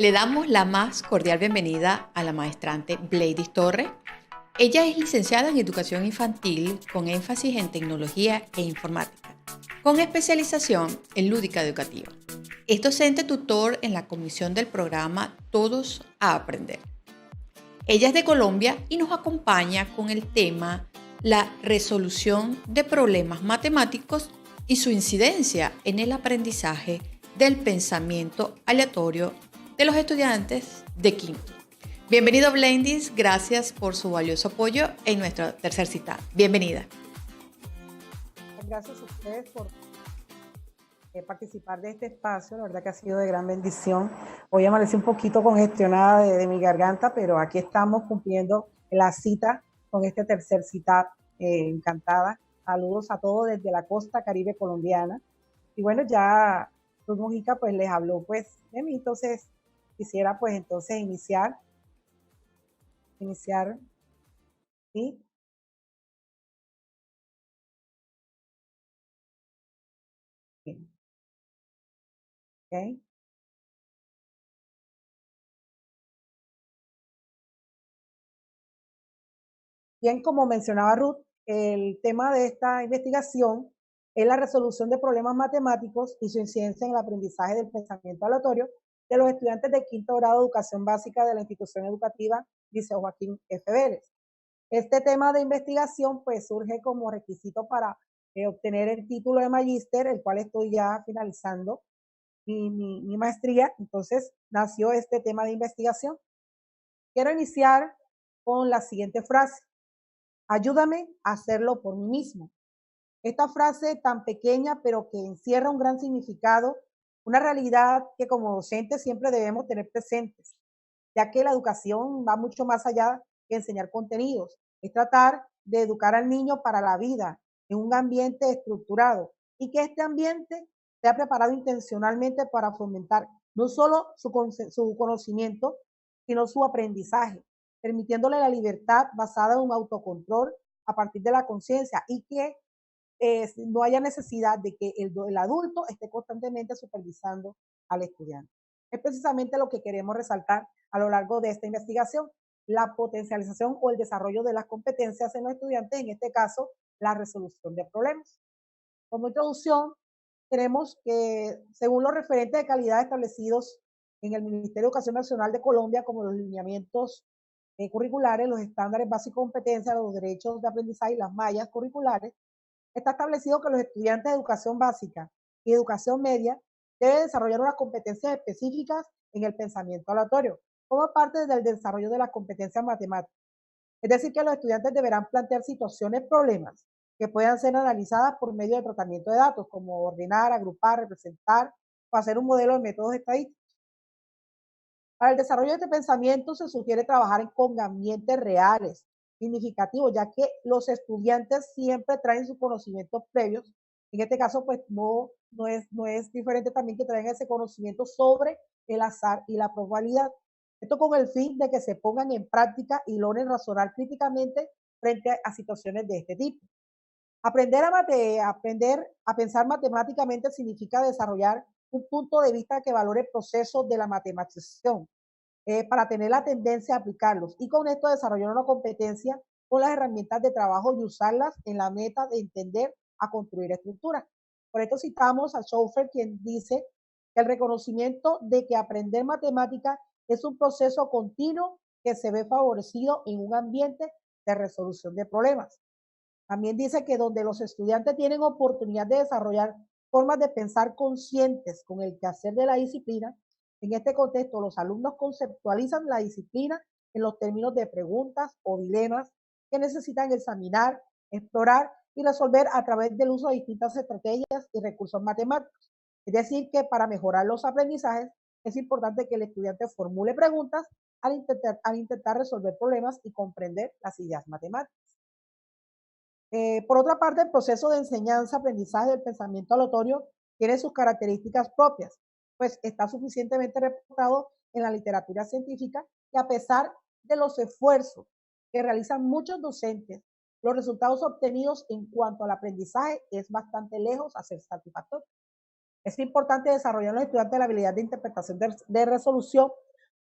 Le damos la más cordial bienvenida a la maestrante Bleidis Torres. Ella es licenciada en Educación Infantil con énfasis en Tecnología e Informática, con especialización en Lúdica Educativa. Es docente tutor en la comisión del programa Todos a Aprender. Ella es de Colombia y nos acompaña con el tema la resolución de problemas matemáticos y su incidencia en el aprendizaje del pensamiento aleatorio de los estudiantes de quinto. Bienvenido Bleidis, gracias por su valioso apoyo en nuestra tercer cita. Bienvenida. Gracias a ustedes por participar de este espacio, la verdad que ha sido de gran bendición. Hoy amanecí un poquito congestionada de mi garganta, pero aquí estamos cumpliendo la cita con este tercer cita, encantada. Saludos a todos desde la costa caribe colombiana. Y bueno, ya Luz Mujica pues les habló pues de mí, entonces quisiera pues entonces iniciar, ¿sí? Bien. Okay. Bien, como mencionaba Ruth, el tema de esta investigación es la resolución de problemas matemáticos y su incidencia en el aprendizaje del pensamiento aleatorio de los estudiantes de quinto grado de educación básica de la institución educativa Liceo Joaquín F. Vélez. Este tema de investigación pues surge como requisito para obtener el título de magíster, el cual estoy ya finalizando mi maestría. Entonces nació este tema de investigación. Quiero iniciar con la siguiente frase: ayúdame a hacerlo por mí mismo. Esta frase tan pequeña, pero que encierra un gran significado, una realidad que como docentes siempre debemos tener presentes, ya que la educación va mucho más allá que enseñar contenidos. Es tratar de educar al niño para la vida en un ambiente estructurado y que este ambiente sea preparado intencionalmente para fomentar no solo su conocimiento, sino su aprendizaje, permitiéndole la libertad basada en un autocontrol a partir de la conciencia y que no haya necesidad de que el adulto esté constantemente supervisando al estudiante. Es precisamente lo que queremos resaltar a lo largo de esta investigación, la potencialización o el desarrollo de las competencias en los estudiantes, en este caso, la resolución de problemas. Como introducción, tenemos que, según los referentes de calidad establecidos en el Ministerio de Educación Nacional de Colombia, como los lineamientos curriculares, los estándares básicos de competencia, los derechos de aprendizaje y las mallas curriculares, está establecido que los estudiantes de educación básica y educación media deben desarrollar unas competencias específicas en el pensamiento aleatorio, como parte del desarrollo de las competencias matemáticas. Es decir, que los estudiantes deberán plantear situaciones, problemas, que puedan ser analizadas por medio de tratamiento de datos, como ordenar, agrupar, representar o hacer un modelo de métodos estadísticos. Para el desarrollo de este pensamiento se sugiere trabajar con ambientes reales, significativos, ya que los estudiantes siempre traen sus conocimientos previos. En este caso, pues no es diferente también que traigan ese conocimiento sobre el azar y la probabilidad. Esto con el fin de que se pongan en práctica y logren razonar críticamente frente a situaciones de este tipo. Aprender a pensar matemáticamente significa desarrollar un punto de vista que valore el proceso de la matematización, para tener la tendencia a aplicarlos y con esto desarrollar una competencia con las herramientas de trabajo y usarlas en la meta de entender a construir estructuras. Por esto citamos a Schoeffer, quien dice que el reconocimiento de que aprender matemática es un proceso continuo que se ve favorecido en un ambiente de resolución de problemas. También dice que donde los estudiantes tienen oportunidad de desarrollar formas de pensar conscientes con el quehacer de la disciplina, en este contexto los alumnos conceptualizan la disciplina en los términos de preguntas o dilemas que necesitan examinar, explorar y resolver a través del uso de distintas estrategias y recursos matemáticos. Es decir, que para mejorar los aprendizajes es importante que el estudiante formule preguntas al intentar resolver problemas y comprender las ideas matemáticas. Por otra parte, el proceso de enseñanza-aprendizaje del pensamiento aleatorio tiene sus características propias, pues está suficientemente reportado en la literatura científica que a pesar de los esfuerzos que realizan muchos docentes, los resultados obtenidos en cuanto al aprendizaje es bastante lejos a ser satisfactorio. Es importante desarrollar en los estudiantes la habilidad de interpretación de resolución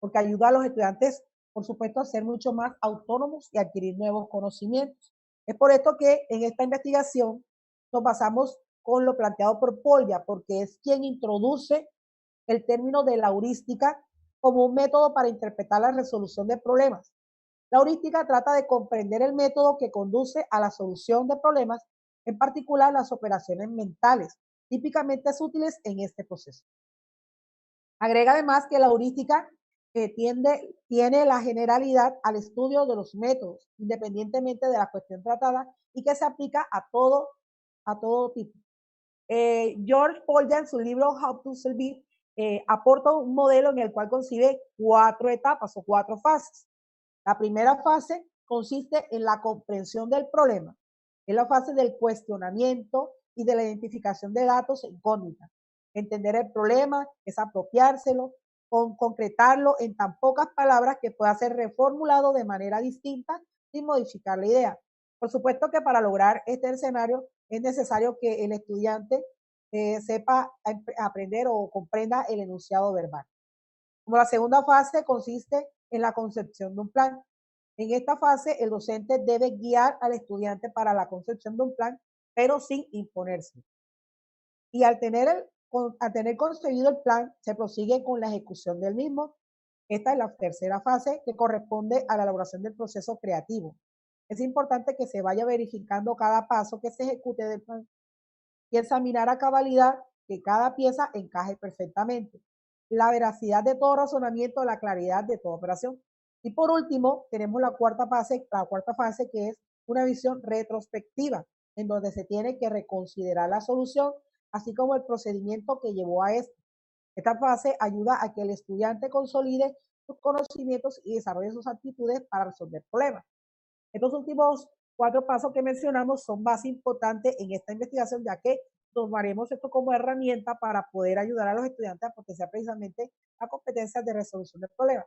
porque ayuda a los estudiantes, por supuesto, a ser mucho más autónomos y adquirir nuevos conocimientos. Es por esto que en esta investigación nos basamos con lo planteado por Polya, porque es quien introduce el término de la heurística como un método para interpretar la resolución de problemas. La heurística trata de comprender el método que conduce a la solución de problemas, en particular las operaciones mentales, típicamente útiles en este proceso. Agrega además que la heurística tiene la generalidad al estudio de los métodos, independientemente de la cuestión tratada, y que se aplica a todo tipo. George Polya, en su libro How to Solve It, aporta un modelo en el cual concibe 4 etapas o 4 fases. La primera fase consiste en la comprensión del problema. Es la fase del cuestionamiento y de la identificación de datos e incógnitas. Entender el problema es apropiárselo, concretarlo en tan pocas palabras que pueda ser reformulado de manera distinta sin modificar la idea. Por supuesto que para lograr este escenario es necesario que el estudiante sepa aprender o comprenda el enunciado verbal. Como la segunda fase consiste en la concepción de un plan. En esta fase, el docente debe guiar al estudiante para la concepción de un plan, pero sin imponerse. Y al tener concebido el plan, se prosigue con la ejecución del mismo. Esta es la tercera fase, que corresponde a la elaboración del proceso creativo. Es importante que se vaya verificando cada paso que se ejecute del plan y examinar a cabalidad que cada pieza encaje perfectamente, la veracidad de todo razonamiento, la claridad de toda operación. Y por último, tenemos la cuarta fase que es una visión retrospectiva, en donde se tiene que reconsiderar la solución, así como el procedimiento que llevó a esto. Esta fase ayuda a que el estudiante consolide sus conocimientos y desarrolle sus actitudes para resolver problemas. Estos últimos 4 pasos que mencionamos son más importantes en esta investigación, ya que tomaremos esto como herramienta para poder ayudar a los estudiantes a potenciar precisamente las competencias de resolución de problemas.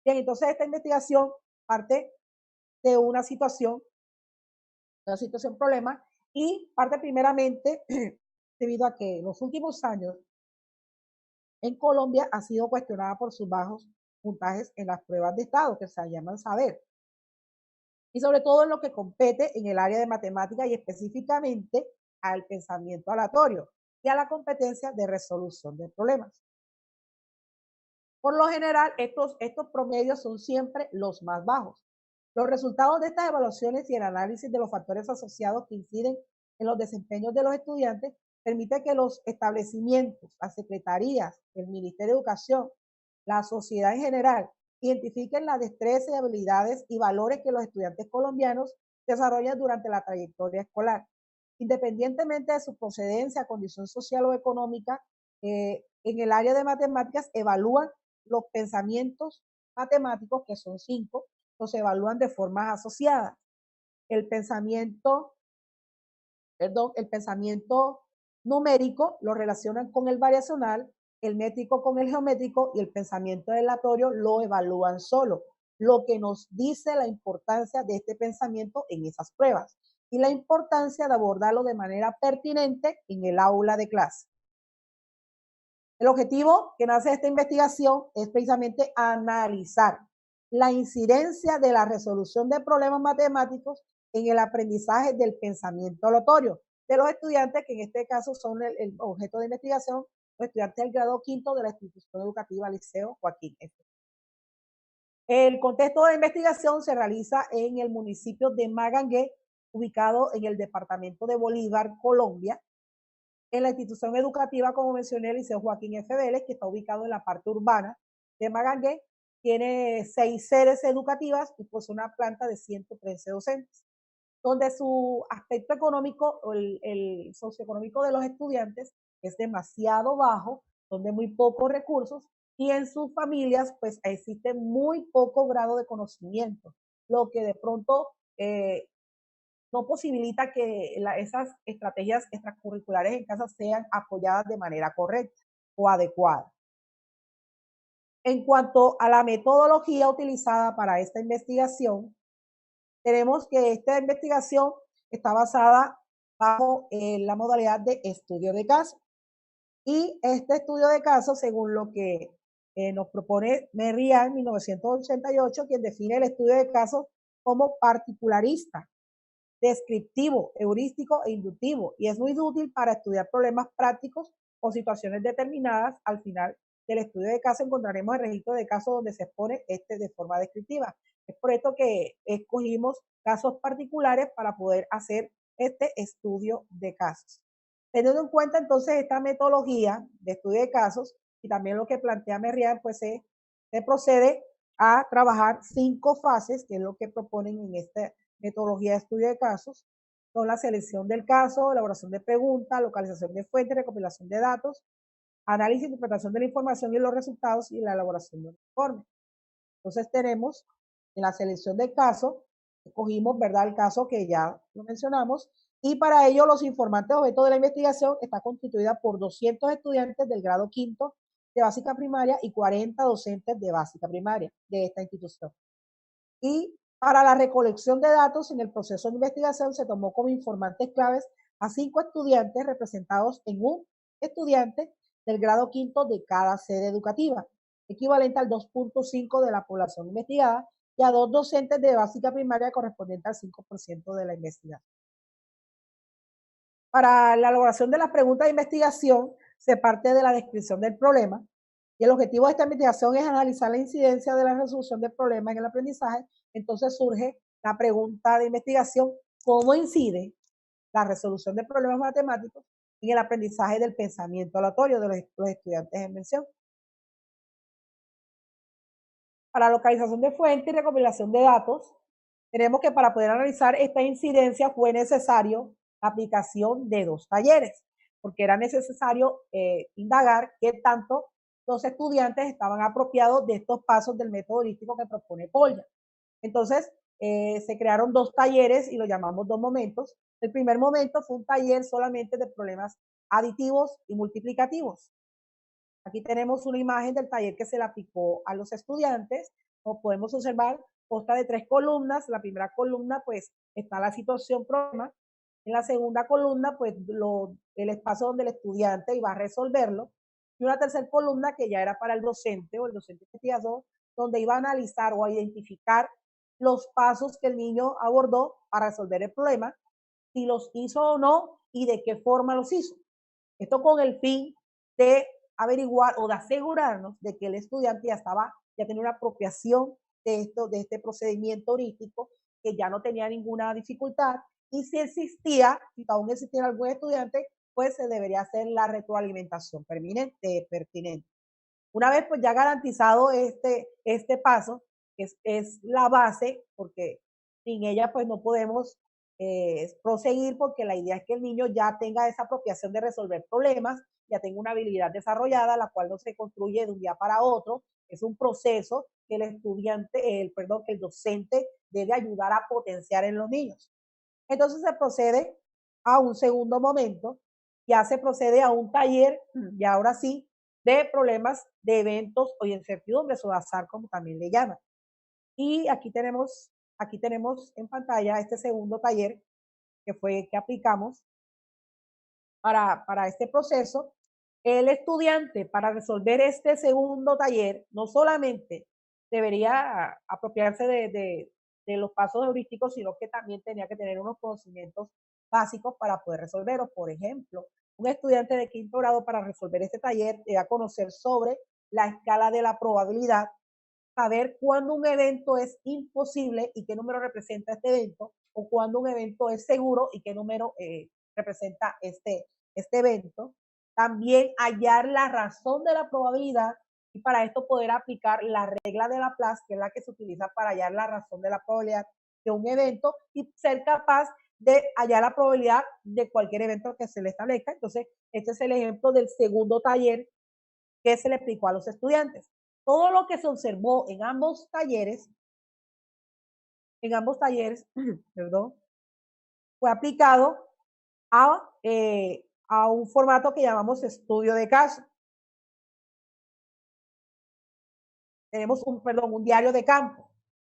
Bien, entonces esta investigación parte de una situación problema, y parte primeramente debido a que en los últimos años en Colombia ha sido cuestionada por sus bajos puntajes en las pruebas de estado que se llaman saber, y sobre todo en lo que compete en el área de matemática y específicamente al pensamiento aleatorio y a la competencia de resolución de problemas. Por lo general, estos promedios son siempre los más bajos. Los resultados de estas evaluaciones y el análisis de los factores asociados que inciden en los desempeños de los estudiantes permite que los establecimientos, las secretarías, el Ministerio de Educación, la sociedad en general, identifiquen las destrezas y habilidades y valores que los estudiantes colombianos desarrollan durante la trayectoria escolar. Independientemente de su procedencia, condición social o económica, en el área de matemáticas evalúan los pensamientos matemáticos, que son 5, los evalúan de forma asociada. El pensamiento numérico lo relacionan con el variacional, el métrico con el geométrico y el pensamiento aleatorio lo evalúan solo, lo que nos dice la importancia de este pensamiento en esas pruebas y la importancia de abordarlo de manera pertinente en el aula de clase. El objetivo que nace de esta investigación es precisamente analizar la incidencia de la resolución de problemas matemáticos en el aprendizaje del pensamiento aleatorio de los estudiantes, que en este caso son el objeto de investigación, los estudiantes del grado quinto de la institución educativa Liceo Joaquín F. El contexto de investigación se realiza en el municipio de Magangué, ubicado en el departamento de Bolívar, Colombia, en la institución educativa, como mencioné, el Liceo Joaquín F. Vélez, que está ubicado en la parte urbana de Magangué. Tiene 6 sedes educativas y pues una planta de 113 docentes, donde su aspecto económico o el socioeconómico de los estudiantes es demasiado bajo, son de muy pocos recursos, y en sus familias pues existe muy poco grado de conocimiento, lo que de pronto no posibilita que esas estrategias extracurriculares en casa sean apoyadas de manera correcta o adecuada. En cuanto a la metodología utilizada para esta investigación, tenemos que esta investigación está basada bajo la modalidad de estudio de caso. Y este estudio de caso, según lo que nos propone Merriam en 1988, quien define el estudio de casos como particularista, descriptivo, heurístico e inductivo, y es muy útil para estudiar problemas prácticos o situaciones determinadas. Al final del estudio de caso encontraremos el registro de casos donde se expone de forma descriptiva. Es por esto que escogimos casos particulares para poder hacer este estudio de casos. Teniendo en cuenta entonces esta metodología de estudio de casos y también lo que plantea Merriam, pues se procede a trabajar 5 fases, que es lo que proponen en esta metodología de estudio de casos. Son la selección del caso, elaboración de preguntas, localización de fuentes, recopilación de datos, análisis e interpretación de la información y los resultados y la elaboración de un informe. Entonces tenemos en la selección del caso, escogimos, ¿verdad?, el caso que ya lo mencionamos, y para ello los informantes objeto de la investigación está constituida por 200 estudiantes del grado quinto de básica primaria y 40 docentes de básica primaria de esta institución. Y para la recolección de datos en el proceso de investigación se tomó como informantes claves a 5 estudiantes representados en un estudiante del grado quinto de cada sede educativa, equivalente al 2.5 de la población investigada, y a 2 docentes de básica primaria correspondiente al 5% de la investigación. Para la elaboración de las preguntas de investigación se parte de la descripción del problema, y el objetivo de esta investigación es analizar la incidencia de la resolución del problema en el aprendizaje. Entonces surge la pregunta de investigación: ¿cómo incide la resolución de problemas matemáticos en el aprendizaje del pensamiento aleatorio de los estudiantes en mención? Para localización de fuentes y recopilación de datos, tenemos que para poder analizar esta incidencia fue necesario la aplicación de 2 talleres, porque era necesario indagar qué tanto los estudiantes estaban apropiados de estos pasos del método heurístico que propone Polya. Entonces, se crearon 2 talleres y lo llamamos 2 momentos. El primer momento fue un taller solamente de problemas aditivos y multiplicativos. Aquí tenemos una imagen del taller que se le aplicó a los estudiantes. Como podemos observar, consta de 3 columnas. La primera columna, pues, está la situación problema. En la segunda columna, pues, el espacio donde el estudiante iba a resolverlo. Y una tercera columna que ya era para el docente o el docente investigador, donde iba a analizar o a identificar los pasos que el niño abordó para resolver el problema, si los hizo o no y de qué forma los hizo. Esto con el fin de averiguar o de asegurarnos de que el estudiante ya tenía una apropiación de este procedimiento heurístico, que ya no tenía ninguna dificultad, y si existía, si aún existía algún estudiante, pues se debería hacer la retroalimentación pertinente. Una vez pues ya garantizado este paso, es la base, porque sin ella pues no podemos proseguir, porque la idea es que el niño ya tenga esa apropiación de resolver problemas, ya tenga una habilidad desarrollada, la cual no se construye de un día para otro, es un proceso que el estudiante, que el docente debe ayudar a potenciar en los niños. Entonces se procede a un segundo momento, ya se procede a un taller, y ahora sí, de problemas de eventos o incertidumbres o azar, como también le llaman. Y aquí tenemos en pantalla este segundo taller que aplicamos para este proceso. El estudiante, para resolver este segundo taller, no solamente debería apropiarse de los pasos heurísticos, sino que también tenía que tener unos conocimientos básicos para poder resolverlo. Por ejemplo, un estudiante de quinto grado, para resolver este taller, debe conocer sobre la escala de la probabilidad, saber cuándo un evento es imposible y qué número representa este evento, o cuándo un evento es seguro y qué número representa este evento. También hallar la razón de la probabilidad, y para esto poder aplicar la regla de Laplace, que es la que se utiliza para hallar la razón de la probabilidad de un evento, y ser capaz de hallar la probabilidad de cualquier evento que se le establezca. Entonces, este es el ejemplo del segundo taller que se le aplicó a los estudiantes. Todo lo que se observó en ambos talleres, perdón, fue aplicado a un formato que llamamos estudio de caso. Tenemos un diario de campo.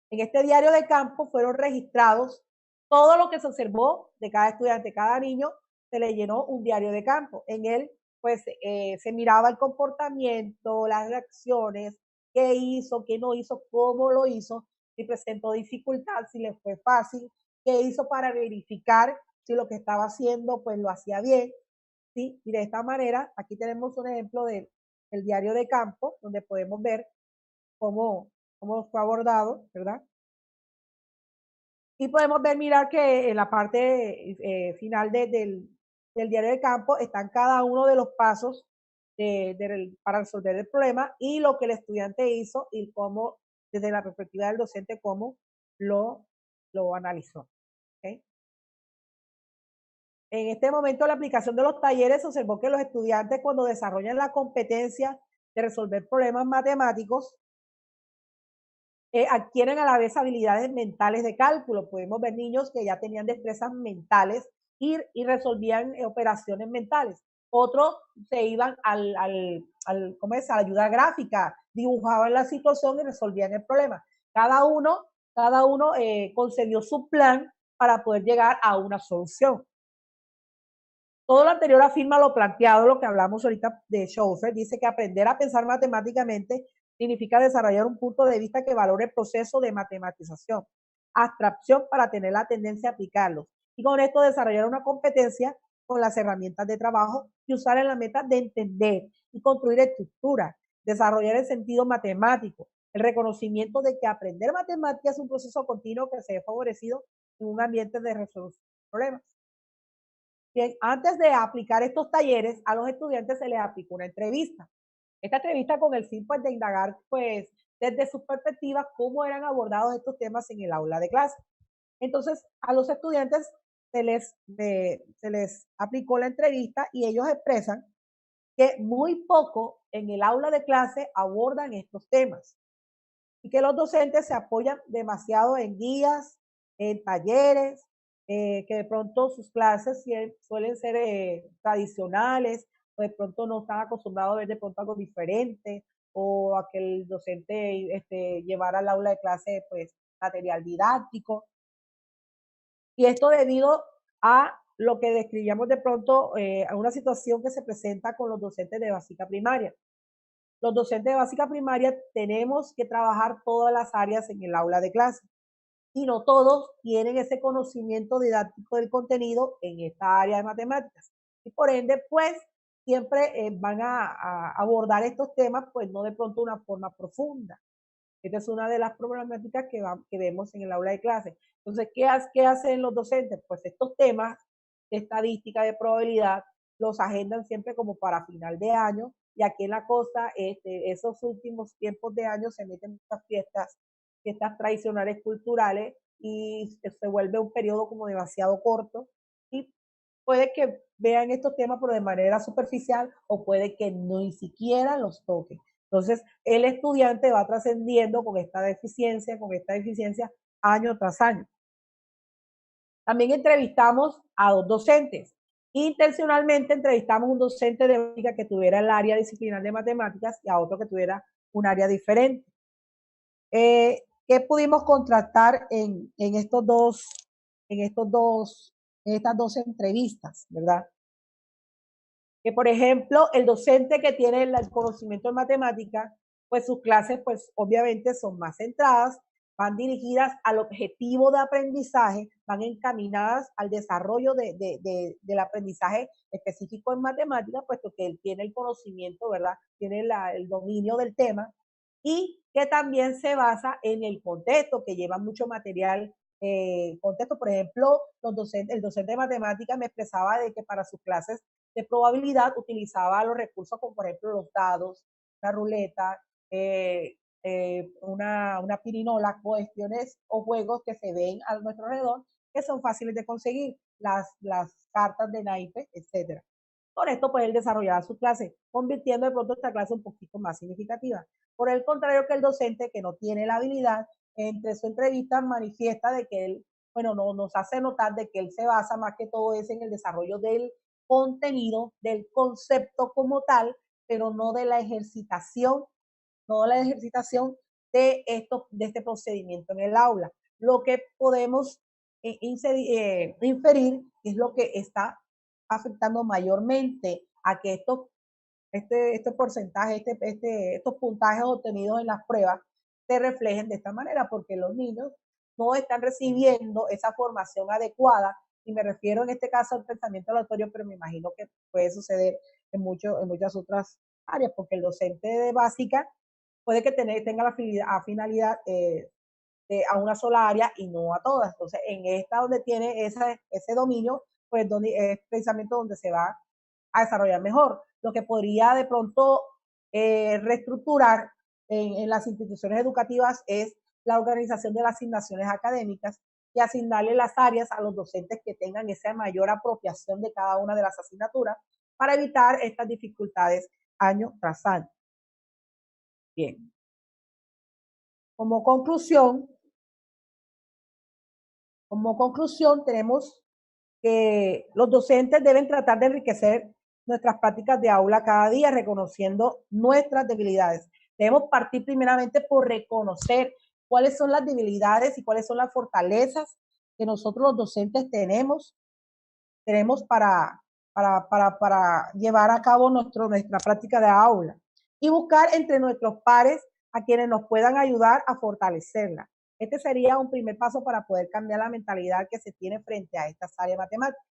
En este diario de campo fueron registrados todo lo que se observó de cada estudiante, cada niño se le llenó un diario de campo. En él pues se miraba el comportamiento, las reacciones, qué hizo, qué no hizo, cómo lo hizo, si presentó dificultad, si le fue fácil, qué hizo para verificar si lo que estaba haciendo pues lo hacía bien, ¿sí? Y de esta manera, aquí tenemos un ejemplo del diario de campo, donde podemos ver cómo fue abordado, ¿verdad? Y podemos ver, mirar que en la parte final del diario de campo están cada uno de los pasos para resolver el problema y lo que el estudiante hizo y cómo, desde la perspectiva del docente, cómo lo, lo analizó. ¿Okay? En este momento, la aplicación de los talleres observó que los estudiantes, cuando desarrollan la competencia de resolver problemas matemáticos, adquieren a la vez habilidades mentales de cálculo. Podemos ver niños que ya tenían destrezas mentales y resolvían operaciones mentales. Otros se iban ¿cómo es? A la ayuda gráfica, dibujaban la situación y resolvían el problema. Cada uno concebió su plan para poder llegar a una solución. Todo lo anterior afirma lo planteado, lo que hablamos ahorita de Schoeffer, dice que aprender a pensar matemáticamente significa desarrollar un punto de vista que valore el proceso de matematización, abstracción para tener la tendencia a aplicarlo. Y con esto desarrollar una competencia con las herramientas de trabajo y usar en la meta de entender y construir estructuras, desarrollar el sentido matemático, el reconocimiento de que aprender matemáticas es un proceso continuo que se ve favorecido en un ambiente de resolución de problemas. Bien, antes de aplicar estos talleres, a los estudiantes se les aplicó una entrevista. Esta entrevista con el fin pues, de indagar pues, desde sus perspectivas cómo eran abordados estos temas en el aula de clase. Entonces, a los estudiantes se les aplicó la entrevista y ellos expresan que muy poco en el aula de clase abordan estos temas y que los docentes se apoyan demasiado en guías, en talleres, que de pronto sus clases suelen ser tradicionales, o de pronto no están acostumbrados a ver de pronto algo diferente, o a que el docente llevara al aula de clase pues material didáctico. Y esto debido a lo que describíamos de pronto, a una situación que se presenta con los docentes de básica primaria. Los docentes de básica primaria tenemos que trabajar todas las áreas en el aula de clase y no todos tienen ese conocimiento didáctico del contenido en esta área de matemáticas. Y por ende, pues, siempre van a abordar estos temas, pues no de pronto de una forma profunda. Esta es una de las problemáticas que vemos en el aula de clase. Entonces, ¿qué hacen los docentes? Pues estos temas de estadística, de probabilidad, los agendan siempre como para final de año. Y aquí en la costa, esos últimos tiempos de año se meten muchas fiestas tradicionales culturales y se vuelve un periodo como demasiado corto. Y puede que vean estos temas pero de manera superficial o puede que ni siquiera los toquen. Entonces, el estudiante va trascendiendo con esta deficiencia año tras año. También entrevistamos a 2 docentes. Intencionalmente entrevistamos un docente de matemática que tuviera el área disciplinar de matemáticas y a otro que tuviera un área diferente. ¿Qué pudimos contrastar en estas dos entrevistas, verdad? Que, por ejemplo, el docente que tiene el conocimiento de matemática, pues sus clases, pues obviamente son más centradas, van dirigidas al objetivo de aprendizaje, van encaminadas al desarrollo del aprendizaje específico en matemáticas, puesto que él tiene el conocimiento, ¿verdad? Tiene el dominio del tema y que también se basa en el contexto, que lleva mucho material contexto. Por ejemplo, el docente de matemáticas me expresaba de que para sus clases de probabilidad utilizaba los recursos como por ejemplo los dados, la ruleta, una pirinola, cuestiones o juegos que se ven a nuestro alrededor que son fáciles de conseguir, las cartas de naipes, etcétera. Con esto, pues él desarrollaba su clase, convirtiendo de pronto esta clase un poquito más significativa. Por el contrario que el docente que no tiene la habilidad, entre su entrevista manifiesta de que él, bueno, no, nos hace notar de que él se basa más que todo es en el desarrollo del contenido, del concepto como tal, pero no de la ejercitación, de este procedimiento en el aula. Lo que podemos inferir es lo que está afectando mayormente a que estos este porcentaje, estos puntajes obtenidos en las pruebas se reflejen de esta manera, porque los niños no están recibiendo esa formación adecuada, y me refiero en este caso al pensamiento aleatorio, pero me imagino que puede suceder en muchas otras áreas, porque el docente de básica puede que tenga la finalidad a una sola área y no a todas. Entonces, en esta donde tiene ese dominio, pues es precisamente donde se va a desarrollar mejor. Lo que podría de pronto reestructurar en las instituciones educativas es la organización de las asignaciones académicas y asignarle las áreas a los docentes que tengan esa mayor apropiación de cada una de las asignaturas para evitar estas dificultades año tras año. Bien. Como conclusión, tenemos que los docentes deben tratar de enriquecer nuestras prácticas de aula cada día, reconociendo nuestras debilidades. Debemos partir primeramente por reconocer cuáles son las debilidades y cuáles son las fortalezas que nosotros los docentes tenemos para llevar a cabo nuestra práctica de aula, y buscar entre nuestros pares a quienes nos puedan ayudar a fortalecerla. Este sería un primer paso para poder cambiar la mentalidad que se tiene frente a estas áreas matemáticas.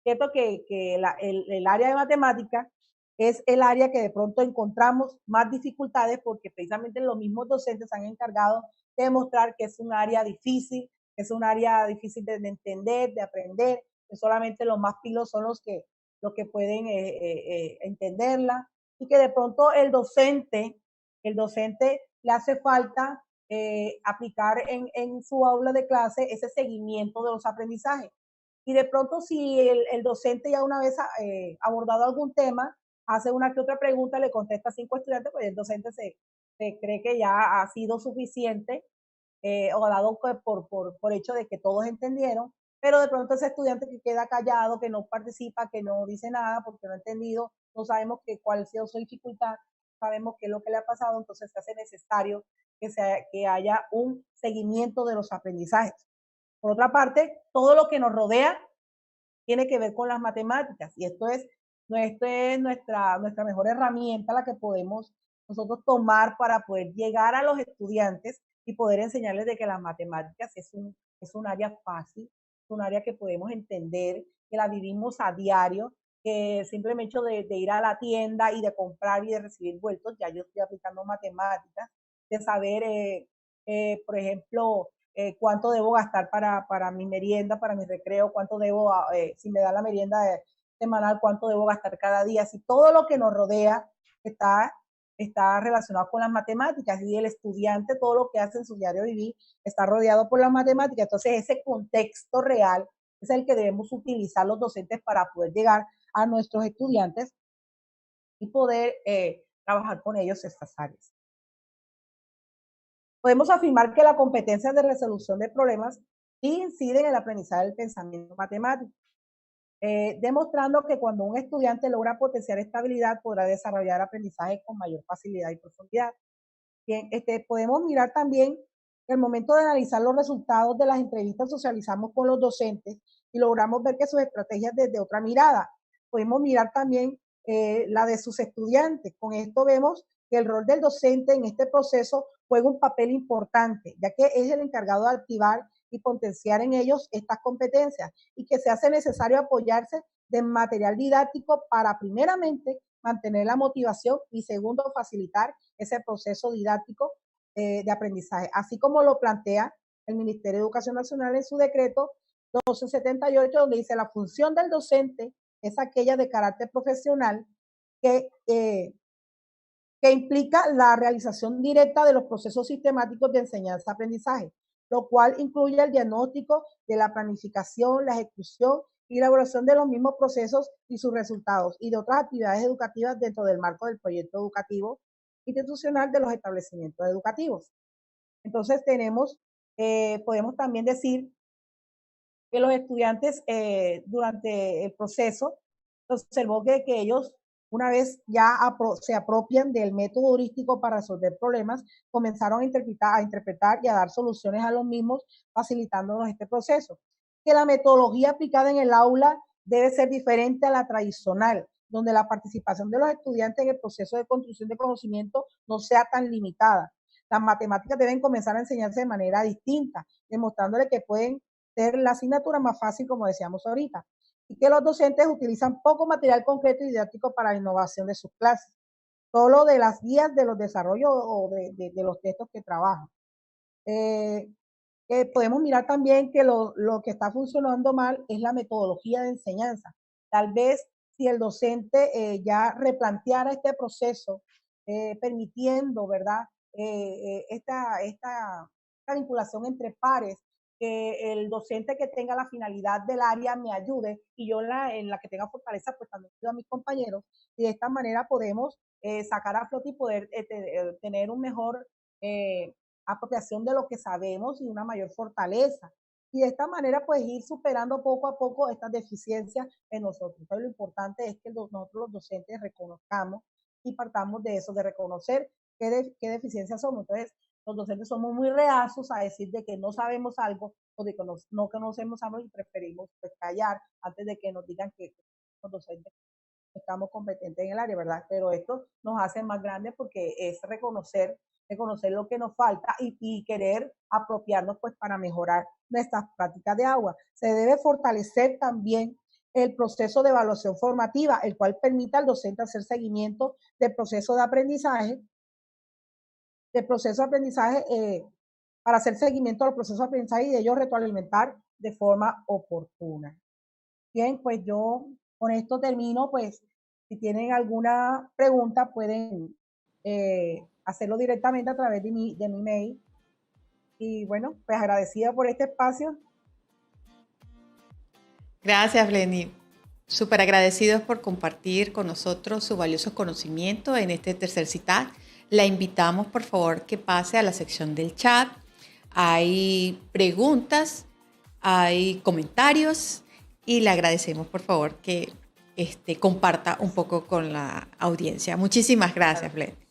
Cierto que el área de matemática es el área que de pronto encontramos más dificultades, porque precisamente los mismos docentes se han encargado de demostrar que es un área difícil, de entender, de aprender, que solamente los más pilos son los que pueden entenderla, y que de pronto el docente le hace falta aplicar en su aula de clase ese seguimiento de los aprendizajes. Y de pronto, si el docente ya una vez abordado algún tema, hace una que otra pregunta, le contesta a 5 estudiantes, pues el docente se cree que ya ha sido suficiente, o dado por hecho de que todos entendieron, pero de pronto ese estudiante que queda callado, que no participa, que no dice nada porque no ha entendido, no sabemos cuál ha sido su dificultad, sabemos qué es lo que le ha pasado, entonces se hace necesario que haya un seguimiento de los aprendizajes. Por otra parte, todo lo que nos rodea tiene que ver con las matemáticas, y esto es nuestra mejor herramienta, la que podemos nosotros tomar para poder llegar a los estudiantes y poder enseñarles de que las matemáticas es un área fácil, es un área que podemos entender, que la vivimos a diario, que simplemente hecho de ir a la tienda y de comprar y de recibir vueltos, ya yo estoy aplicando matemáticas, de saber, por ejemplo, cuánto debo gastar para mi merienda, para mi recreo, cuánto debo, si me da la merienda semanal, cuánto debo gastar cada día. Si todo lo que nos rodea está relacionado con las matemáticas, y el estudiante, todo lo que hace en su diario vivir está rodeado por las matemáticas. Entonces, ese contexto real es el que debemos utilizar los docentes para poder llegar a nuestros estudiantes y poder trabajar con ellos estas áreas. Podemos afirmar que la competencia de resolución de problemas sí incide en el aprendizaje del pensamiento matemático, demostrando que cuando un estudiante logra potenciar esta habilidad, podrá desarrollar aprendizaje con mayor facilidad y profundidad. Bien, podemos mirar también que el momento de analizar los resultados de las entrevistas, socializamos con los docentes y logramos ver que sus estrategias desde otra mirada. Podemos mirar también la de sus estudiantes. Con esto vemos que el rol del docente en este proceso juega un papel importante, ya que es el encargado de activar y potenciar en ellos estas competencias, y que se hace necesario apoyarse de material didáctico para, primeramente, mantener la motivación, y segundo, facilitar ese proceso didáctico de aprendizaje, así como lo plantea el Ministerio de Educación Nacional en su decreto 1278, donde dice: la función del docente es aquella de carácter profesional que implica la realización directa de los procesos sistemáticos de enseñanza-aprendizaje, lo cual incluye el diagnóstico de la planificación, la ejecución y elaboración de los mismos procesos y sus resultados, y de otras actividades educativas dentro del marco del proyecto educativo institucional de los establecimientos educativos. Entonces podemos también decir que los estudiantes, durante el proceso, observó que ellos, una vez ya se apropian del método heurístico para resolver problemas, comenzaron a interpretar y a dar soluciones a los mismos, facilitándonos este proceso. Que la metodología aplicada en el aula debe ser diferente a la tradicional, donde la participación de los estudiantes en el proceso de construcción de conocimiento no sea tan limitada. Las matemáticas deben comenzar a enseñarse de manera distinta, demostrándole que pueden ser la asignatura más fácil, como decíamos ahorita, y que los docentes utilizan poco material concreto y didáctico para la innovación de sus clases, solo de las guías de los desarrollos o de los textos que trabajan. Eh, podemos mirar también que lo que está funcionando mal es la metodología de enseñanza. Tal vez si el docente ya replanteara este proceso, permitiendo, ¿verdad? Esta vinculación entre pares, que el docente que tenga la finalidad del área me ayude y yo en la que tenga fortaleza, pues también ayudo a mis compañeros. Y de esta manera podemos sacar a flote y poder tener un mejor apropiación de lo que sabemos y una mayor fortaleza. Y de esta manera, pues ir superando poco a poco estas deficiencias en nosotros. Entonces, lo importante es que nosotros los docentes reconozcamos y partamos de eso, de reconocer qué deficiencias somos. Entonces, los docentes somos muy reacios a decir de que no sabemos algo o de que no conocemos algo y preferimos pues, callar antes de que nos digan que los docentes estamos competentes en el área, ¿verdad? Pero esto nos hace más grandes porque es reconocer lo que nos falta y querer apropiarnos pues para mejorar nuestras prácticas de agua. Se debe fortalecer también el proceso de evaluación formativa, el cual permita al docente hacer seguimiento del proceso de aprendizaje, para hacer seguimiento al proceso de aprendizaje y de ello retroalimentar de forma oportuna. Bien, pues yo con esto termino, pues si tienen alguna pregunta pueden hacerlo directamente a través de mi mail. Y bueno, pues agradecida por este espacio. Gracias, Blenny. Súper agradecidos por compartir con nosotros su valioso conocimiento en este tercer CITAD. La invitamos, por favor, que pase a la sección del chat. Hay preguntas, hay comentarios y le agradecemos, por favor, que comparta un poco con la audiencia. Muchísimas gracias, Blenny.